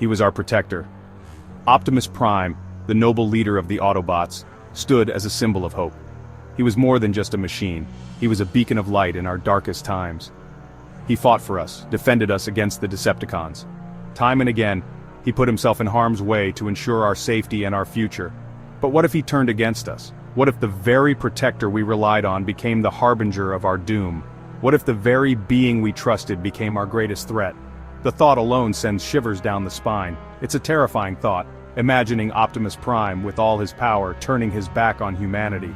He was our protector. Optimus Prime, the noble leader of the Autobots, stood as a symbol of hope. He was more than just a machine. He was a beacon of light in our darkest times. He fought for us, defended us against the Decepticons. Time and again, he put himself in harm's way to ensure our safety and our future. But what if he turned against us? What if the very protector we relied on became the harbinger of our doom? What if the very being we trusted became our greatest threat? The thought alone sends shivers down the spine. It's a terrifying thought, imagining Optimus Prime with all his power turning his back on humanity.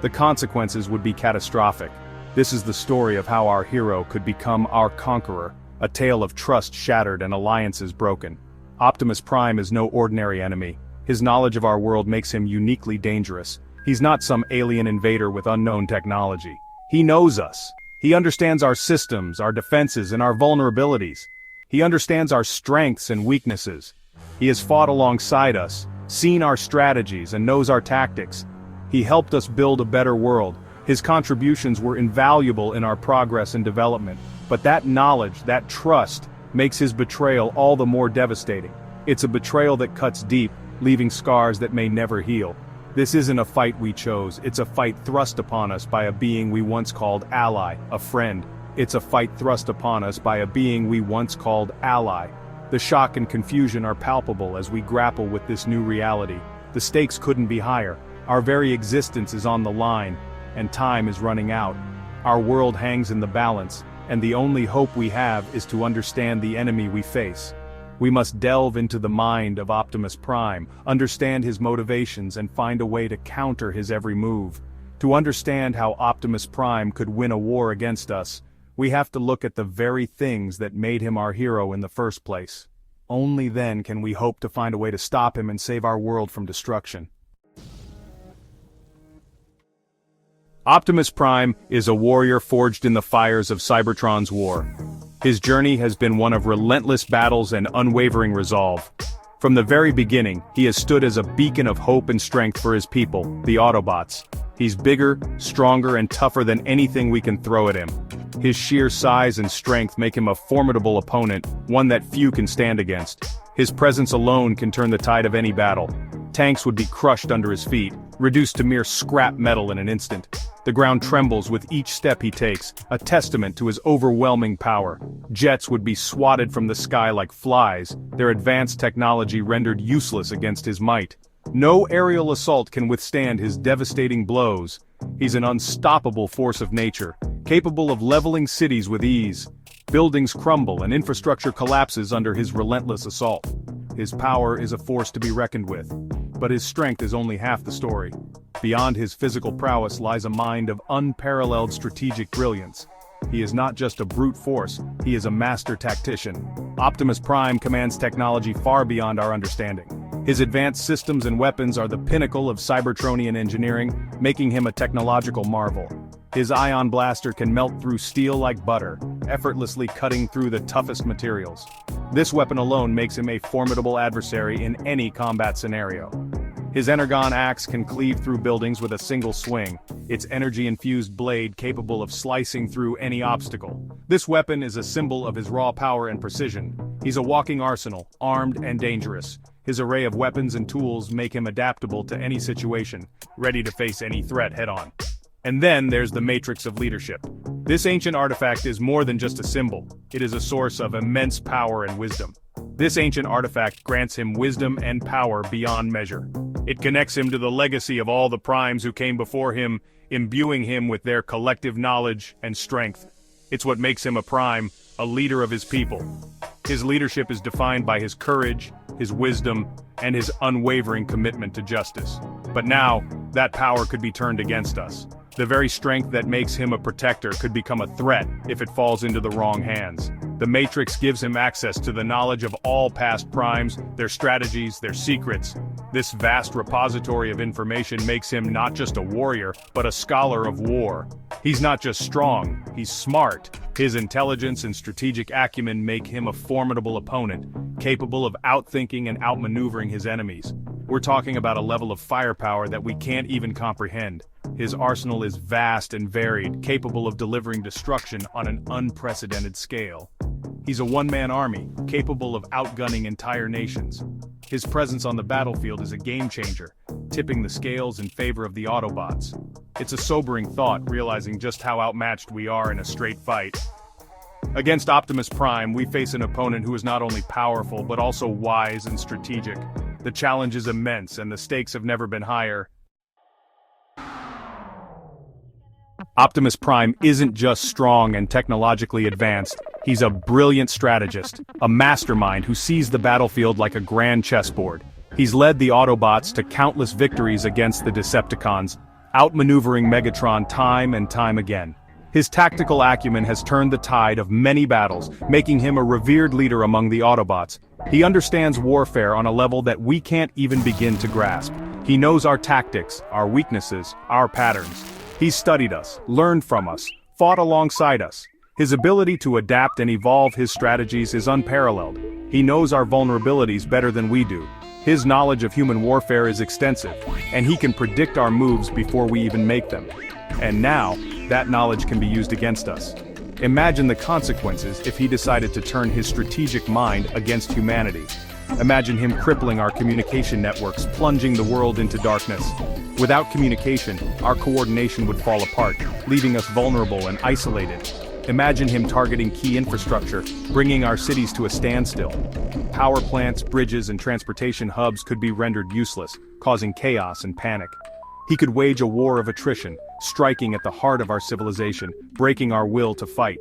The consequences would be catastrophic. This is the story of how our hero could become our conqueror, a tale of trust shattered and alliances broken. Optimus Prime is no ordinary enemy. His knowledge of our world makes him uniquely dangerous. He's not some alien invader with unknown technology. He knows us. He understands our systems, our defenses, and our vulnerabilities. He understands our strengths and weaknesses. He has fought alongside us, seen our strategies, and knows our tactics. He helped us build a better world. His contributions were invaluable in our progress and development. But that knowledge, that trust, makes his betrayal all the more devastating. It's a betrayal that cuts deep, leaving scars that may never heal. This isn't a fight we chose, it's a fight thrust upon us by a being we once called ally, a friend. It's a fight thrust upon us by a being we once called ally. The shock and confusion are palpable as we grapple with this new reality. The stakes couldn't be higher. Our very existence is on the line, and time is running out. Our world hangs in the balance, and the only hope we have is to understand the enemy we face. We must delve into the mind of Optimus Prime, understand his motivations and find a way to counter his every move. To understand how Optimus Prime could win a war against us, we have to look at the very things that made him our hero in the first place. Only then can we hope to find a way to stop him and save our world from destruction. Optimus Prime is a warrior forged in the fires of Cybertron's war. His journey has been one of relentless battles and unwavering resolve. From the very beginning, he has stood as a beacon of hope and strength for his people, the Autobots. He's bigger, stronger, and tougher than anything we can throw at him. His sheer size and strength make him a formidable opponent, one that few can stand against. His presence alone can turn the tide of any battle. Tanks would be crushed under his feet, reduced to mere scrap metal in an instant. The ground trembles with each step he takes, a testament to his overwhelming power. Jets would be swatted from the sky like flies, their advanced technology rendered useless against his might. No aerial assault can withstand his devastating blows. He's an unstoppable force of nature, capable of leveling cities with ease. Buildings crumble and infrastructure collapses under his relentless assault. His power is a force to be reckoned with. But his strength is only half the story. Beyond his physical prowess lies a mind of unparalleled strategic brilliance. He is not just a brute force, he is a master tactician. Optimus Prime commands technology far beyond our understanding. His advanced systems and weapons are the pinnacle of Cybertronian engineering, making him a technological marvel. His ion blaster can melt through steel like butter, effortlessly cutting through the toughest materials. This weapon alone makes him a formidable adversary in any combat scenario. His energon axe can cleave through buildings with a single swing, its energy-infused blade capable of slicing through any obstacle. This weapon is a symbol of his raw power and precision. He's a walking arsenal, armed and dangerous. His array of weapons and tools make him adaptable to any situation, ready to face any threat head-on. And then there's the Matrix of Leadership. This ancient artifact is more than just a symbol. It is a source of immense power and wisdom. This ancient artifact grants him wisdom and power beyond measure. It connects him to the legacy of all the primes who came before him, imbuing him with their collective knowledge and strength. It's what makes him a prime, a leader of his people. His leadership is defined by his courage, his wisdom, and his unwavering commitment to justice. But now, that power could be turned against us. The very strength that makes him a protector could become a threat if it falls into the wrong hands. The Matrix gives him access to the knowledge of all past primes, their strategies, their secrets. This vast repository of information makes him not just a warrior, but a scholar of war. He's not just strong, he's smart. His intelligence and strategic acumen make him a formidable opponent, capable of outthinking and outmaneuvering his enemies. We're talking about a level of firepower that we can't even comprehend. His arsenal is vast and varied, capable of delivering destruction on an unprecedented scale. He's a one-man army, capable of outgunning entire nations. His presence on the battlefield is a game-changer, tipping the scales in favor of the Autobots. It's a sobering thought, realizing just how outmatched we are in a straight fight. Against Optimus Prime, we face an opponent who is not only powerful but also wise and strategic. The challenge is immense, and the stakes have never been higher. Optimus Prime isn't just strong and technologically advanced, he's a brilliant strategist, a mastermind who sees the battlefield like a grand chessboard. He's led the Autobots to countless victories against the Decepticons, outmaneuvering Megatron time and time again. His tactical acumen has turned the tide of many battles, making him a revered leader among the Autobots. He understands warfare on a level that we can't even begin to grasp. He knows our tactics, our weaknesses, our patterns. He's studied us, learned from us, fought alongside us. His ability to adapt and evolve his strategies is unparalleled. He knows our vulnerabilities better than we do. His knowledge of human warfare is extensive, and he can predict our moves before we even make them. And now, that knowledge can be used against us. Imagine the consequences if he decided to turn his strategic mind against humanity. Imagine him crippling our communication networks, plunging the world into darkness. Without communication, our coordination would fall apart, leaving us vulnerable and isolated. Imagine him targeting key infrastructure, bringing our cities to a standstill. Power plants, bridges, and transportation hubs could be rendered useless, causing chaos and panic. He could wage a war of attrition, striking at the heart of our civilization, breaking our will to fight.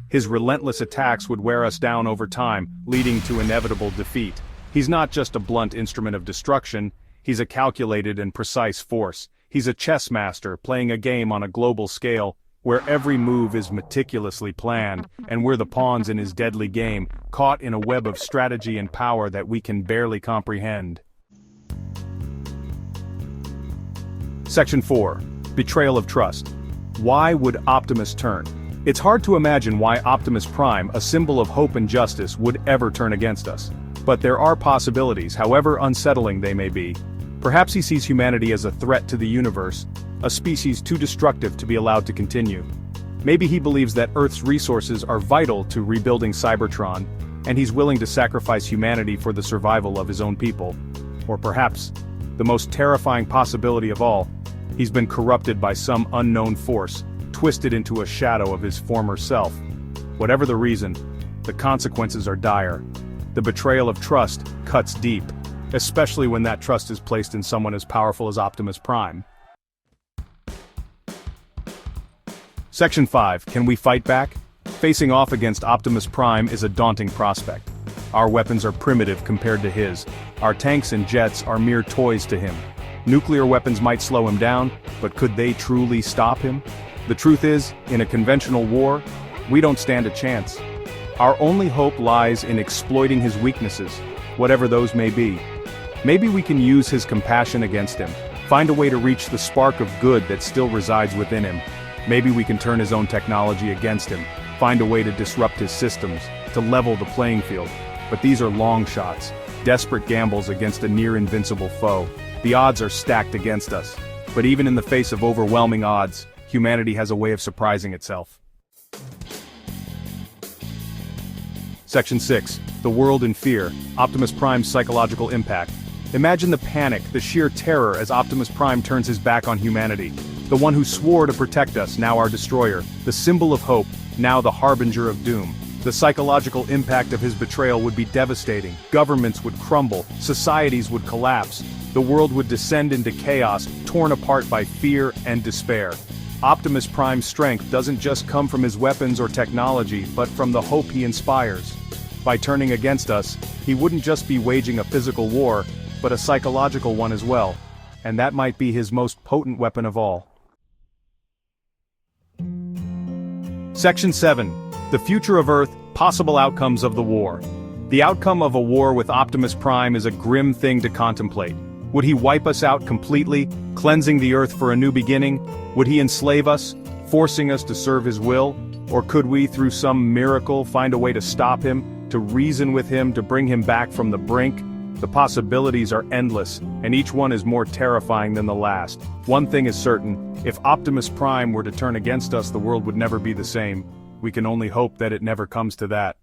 His relentless attacks would wear us down over time, leading to inevitable defeat. He's not just a blunt instrument of destruction, he's a calculated and precise force. He's a chess master playing a game on a global scale, where every move is meticulously planned, and we're the pawns in his deadly game, caught in a web of strategy and power that we can barely comprehend. Section 4. Betrayal of Trust. Why would Optimus turn? It's hard to imagine why Optimus Prime, a symbol of hope and justice, would ever turn against us. But there are possibilities, however unsettling they may be. Perhaps he sees humanity as a threat to the universe, a species too destructive to be allowed to continue. Maybe he believes that Earth's resources are vital to rebuilding Cybertron, and he's willing to sacrifice humanity for the survival of his own people. Or perhaps, the most terrifying possibility of all, he's been corrupted by some unknown force, twisted into a shadow of his former self. Whatever the reason, the consequences are dire. The betrayal of trust cuts deep, especially when that trust is placed in someone as powerful as Optimus Prime. Section 5. Can we fight back? Facing off against Optimus Prime is a daunting prospect. Our weapons are primitive compared to his. Our tanks and jets are mere toys to him. Nuclear weapons might slow him down, but could they truly stop him? The truth is, in a conventional war, we don't stand a chance. Our only hope lies in exploiting his weaknesses, whatever those may be. Maybe we can use his compassion against him, find a way to reach the spark of good that still resides within him. Maybe we can turn his own technology against him, find a way to disrupt his systems, to level the playing field. But these are long shots, desperate gambles against a near-invincible foe. The odds are stacked against us. But even in the face of overwhelming odds, humanity has a way of surprising itself. Section 6. The World in Fear. Optimus Prime's Psychological Impact. Imagine the panic, the sheer terror as Optimus Prime turns his back on humanity. The one who swore to protect us, now our destroyer. The symbol of hope, now the harbinger of doom. The psychological impact of his betrayal would be devastating. Governments would crumble, societies would collapse. The world would descend into chaos, torn apart by fear and despair. Optimus Prime's strength doesn't just come from his weapons or technology, but from the hope he inspires. By turning against us, he wouldn't just be waging a physical war, but a psychological one as well. And that might be his most potent weapon of all. Section 7. The Future of Earth, Possible Outcomes of the War. The outcome of a war with Optimus Prime is a grim thing to contemplate. Would he wipe us out completely, cleansing the Earth for a new beginning? Would he enslave us, forcing us to serve his will? Or could we, through some miracle, find a way to stop him, to reason with him, to bring him back from the brink? The possibilities are endless, and each one is more terrifying than the last. One thing is certain, if Optimus Prime were to turn against us, the world would never be the same. We can only hope that it never comes to that.